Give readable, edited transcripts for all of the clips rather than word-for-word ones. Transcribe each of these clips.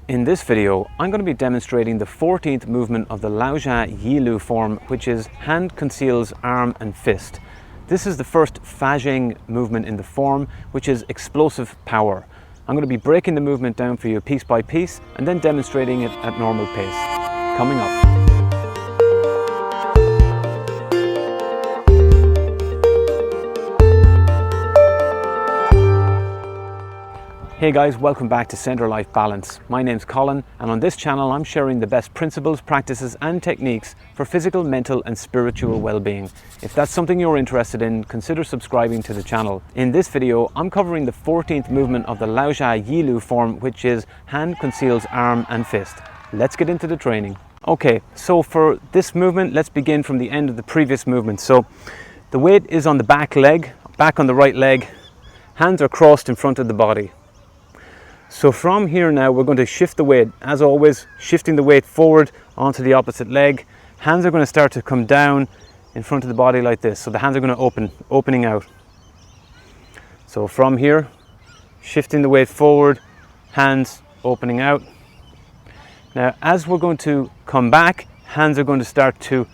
In this video, I'm going to be demonstrating the 14th movement of the Lao Jia Yi Lu form, which is hand conceals arm and fist. This is the first Fajing movement in the form, which is explosive power. I'm going to be breaking the movement down for you piece by piece and then demonstrating it at normal pace. Coming up. Hey guys, welcome back to Center Life Balance. My name's Colin, and on this channel I'm sharing the best principles, practices and techniques for physical, mental and spiritual well-being. If that's something you're interested in, consider subscribing to the channel. In this video, I'm covering the 14th movement of the Lao Jia Yi Lu form, which is hand conceals arm and fist. Let's get into the training. Okay, so for this movement, let's begin from the end of the previous movement. So the weight is on the back leg, back on the right leg, hands are crossed in front of the body. So from here now, we're going to shift the weight, as always, shifting the weight forward onto the opposite leg. Hands are going to start to come down in front of the body like this. So the hands are going to opening out. So from here, shifting the weight forward, hands opening out. Now, as we're going to come back, hands are going to start to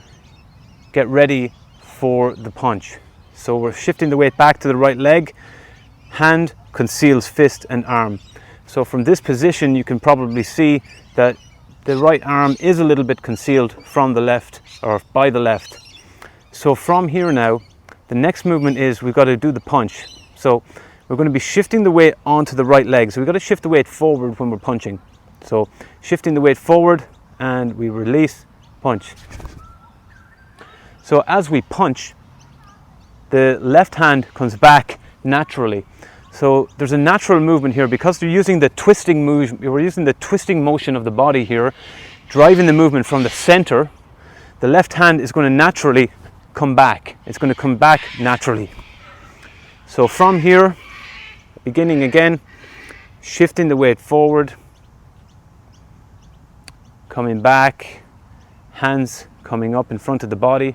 get ready for the punch. So we're shifting the weight back to the right leg. Hand conceals fist and arm. So from this position, you can probably see that the right arm is a little bit concealed from the left, or by the left. So from here now, the next movement is we've got to do the punch. So we're going to be shifting the weight onto the right leg. So we've got to shift the weight forward when we're punching. So shifting the weight forward and we release, punch. So as we punch, the left hand comes back naturally. So there's a natural movement here because we're using the twisting motion of the body here, driving the movement from the center. The left hand is going to naturally come back. It's going to come back naturally. So from here, beginning again, shifting the weight forward, coming back, hands coming up in front of the body.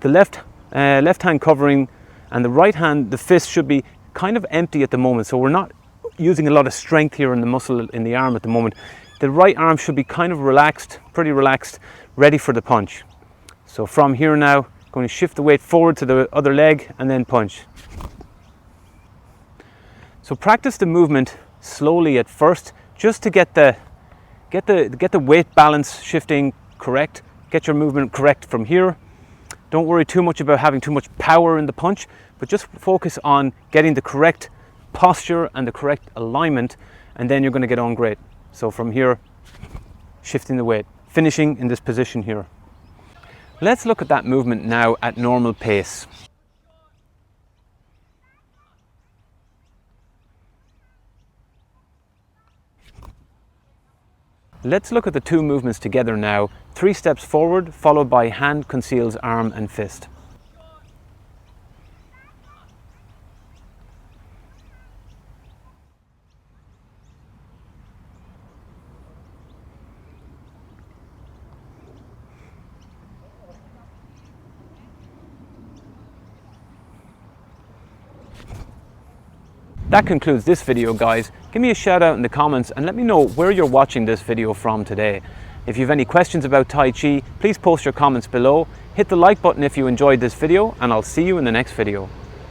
The left hand covering, and the right hand, the fist should be kind of empty at the moment, so we're not using a lot of strength here in the muscle in the arm at the moment. The right arm should be kind of relaxed, pretty relaxed, ready for the punch. So from here now, going to shift the weight forward to the other leg and then punch. So practice the movement slowly at first, just to get the weight balance shifting correct, get your movement correct from here. Don't worry too much about having too much power in the punch, but just focus on getting the correct posture and the correct alignment, and then you're going to get on great. So from here, shifting the weight, finishing in this position here. Let's look at that movement now at normal pace. Let's look at the two movements together now. 3 steps forward, followed by hand conceals arm and fist. That concludes this video, guys. Give me a shout out in the comments and let me know where you're watching this video from today. If you have any questions about Tai Chi, please post your comments below. Hit the like button if you enjoyed this video, and I'll see you in the next video.